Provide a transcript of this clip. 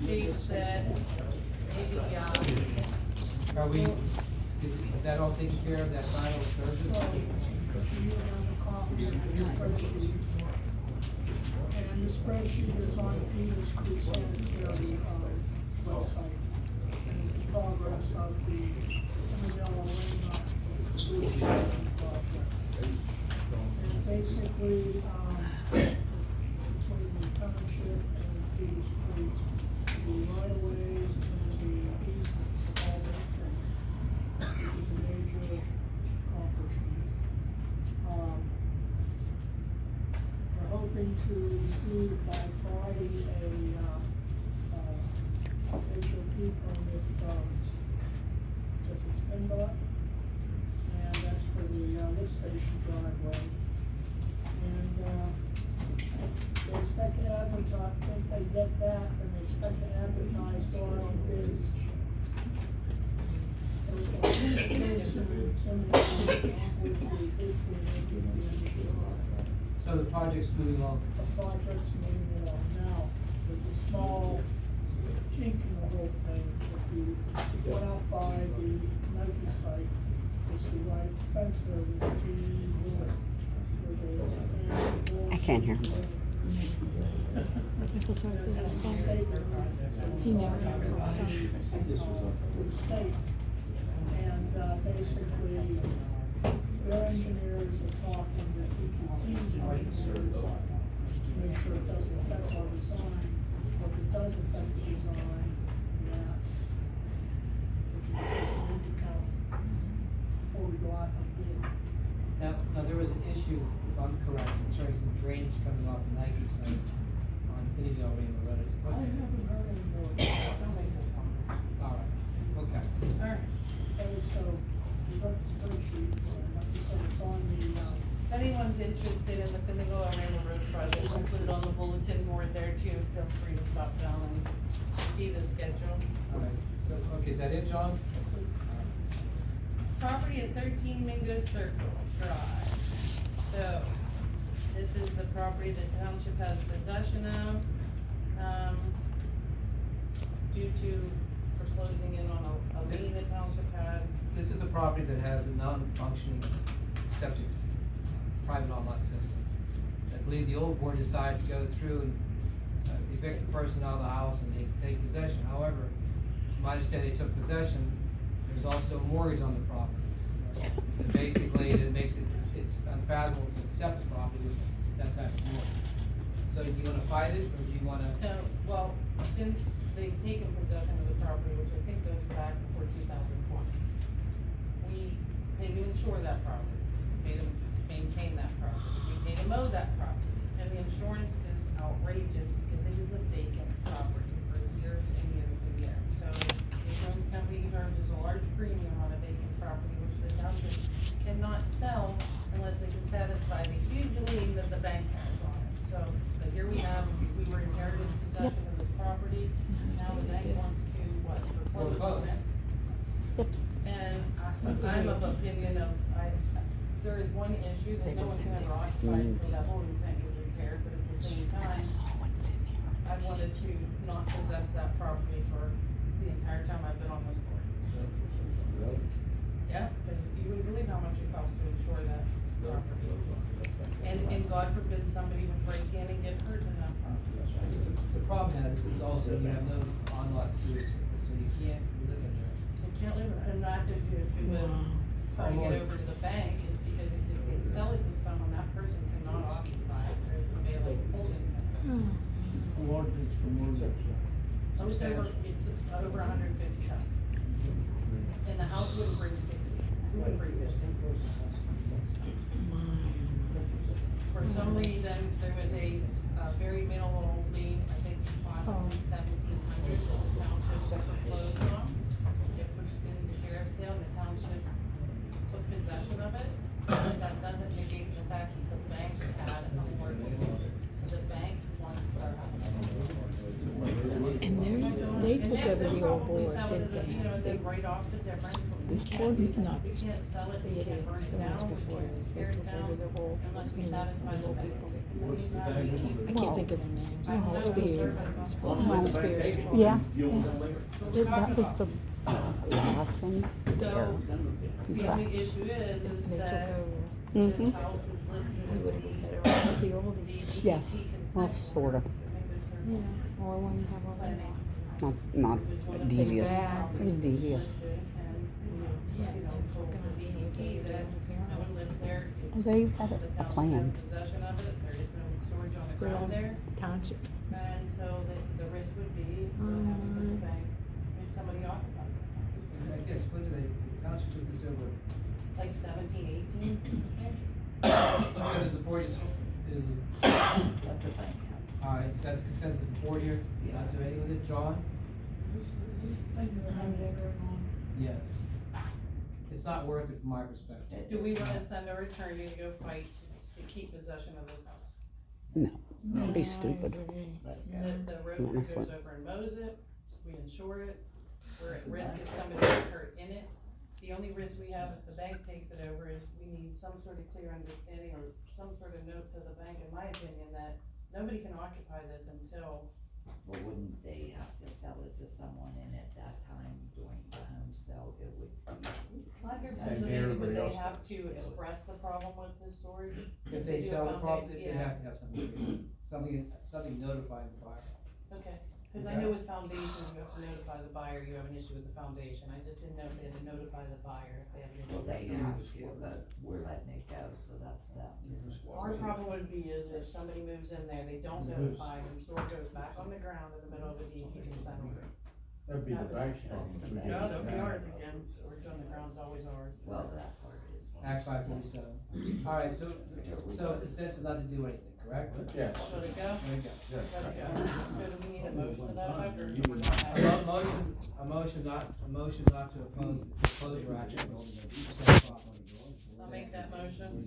Steve said, maybe, Are we, is that all taken care of, that final service? And the spreadsheet is on the Peters Creek Sanitary website. And it's the progress of the Manila Lane sewer project. And basically, between the township and Peters Creek, the right-of-ways and the easements have all been taken, which is a major accomplishment. We're hoping to receive by Friday a HOP permit, because it's PennDOT, and that's for the lift station driveway. And they expect to advertise, if they get that, then they expect to advertise on bids. So the project's moving along. The project's moving along now, with the small kink in the whole thing. If you went out by the Nike site, you'll see right fence there, there's a big wood. I can't hear him. He never talks. And basically, their engineers are talking with EQT's engineers to make sure it doesn't affect our design, or if it does affect the design, that we can take it into account before we go out and bid. Now, there was an issue, if I'm correct, concerning some drainage coming off the Nike site on Finneyville Rainbow Road. I haven't heard any more. All right, okay. alright. So, we got the spreadsheet, like you said, it's on the, If anyone's interested in the Finnegan Rainbow Road project, I'll put it on the bulletin board there too. Feel free to stop down and see the schedule. All right, okay, is that it, John? Property at 13 Mingo Circle Drive. So, this is the property the township has possession of, due to foreclosing in on a lien the township had. This is the property that has a non-functioning septic, private on-lot system. I believe the old board decided to go through and evict the person out of the house and they take possession. However, it's my understanding they took possession, there's also a mortgage on the property. And basically, it makes it's unfathomable to accept the property with that type of mortgage. So do you wanna fight it, or do you wanna? Well, since they've taken possession of the property, which I think goes back before 2020, we pay to insure that property, pay to maintain that property, we pay to mow that property. And the insurance is outrageous because it is a vacant property for years and years and years. So the insurance company charges a large premium on a vacant property, which the township cannot sell unless they can satisfy the huge lien that the bank has on it. So, but here we have, we were inherited possession of this property, now the bank wants to, foreclose on it. And I'm of opinion of, there is one issue that no one can ever occupy until that whole tank is repaired, but at the same time, I wanted to not possess that property for the entire time I've been on this board. Yeah, because you wouldn't believe how much it costs to insure that property. And God forbid somebody would break in and get hurt in that property. The problem is also you have no on-lot sewer system, so you can't live in there. You can't live, and that if you would try to get over to the bank, is because if they sell it to someone, that person cannot occupy it, there's a failing holding it. It's over 150 tons. And the house wouldn't bring 60, wouldn't bring 50. For some reason, there was a very minimal lien, I think possibly 1,700 that the township foreclosed on. It pushed into the sheriff's sale, the township took possession of it. But that doesn't negate the fact that the bank had a mortgage. So the bank wants their house. And they took over the old board, didn't You know, they? they write off the difference. This board, not this We board, can't sell it, the we can't idiots, burn it the ones down, we before can't this, they tear it took down over the whole, unless we you know, satisfy the the whole bank. people. I can't think of their names. Spear. Spears. Yeah, They that was the Lawson So, Bear the contract. only issue is took that over. this Mhm. house is listed. We would have been better off with the oldies. Yes, well, sorta, Yeah, or when we have all this. not devious. bad. It was devious. Yeah, they fucking No one lives there. It's- They had the a township plan. has possession of it, there is no storage on the Good ground on there. township. And so the risk would be, what happens at the bank if somebody occupies it? I guess, when did the township took this over? Like 17, 18, So is the board is, alright, is that the consensus of the board here? Not do anything with it, John? Is this the thing that I'm going on? Yes. It's not worth it from my perspective. Do we wanna send our attorney to go fight to keep possession of this house? No, that'd be stupid. The road crew Honestly. goes over and mows it, we insure it, we're at risk if somebody gets hurt in it. The only risk we have if the bank takes it over is we need some sort of clear understanding or some sort of note to the bank, in my opinion, that nobody can occupy this until. Well, wouldn't they have to sell it to someone, and at that time during the home sale, it would be? Not here Same specifically, but they have to express the problem with the storage. If they do a sell the foundation, property, they yeah. have to have something notifying the buyer. Okay, cause I know with foundations, you have to notify the buyer you have an issue with the foundation, I just didn't know if they had to notify the buyer if they have an issue. Well, with they the have storage. to, but we're letting it go, so that's them. Our problem would be is if somebody moves in there, they don't notify, and the store goes back on the ground in the middle of a DEP consent order. That'd be the bank's problem. if we No, get it'll it be back. ours again, storage on the ground's always ours. Well, that part is. Act 547. Alright, so consensus not to do anything, correct? Yes. Let it go? There you go. Yes. Let it go. So do we need a motion to that effect, or do we not have it? A motion not to oppose the foreclosure action on the 2% property. I'll make that motion.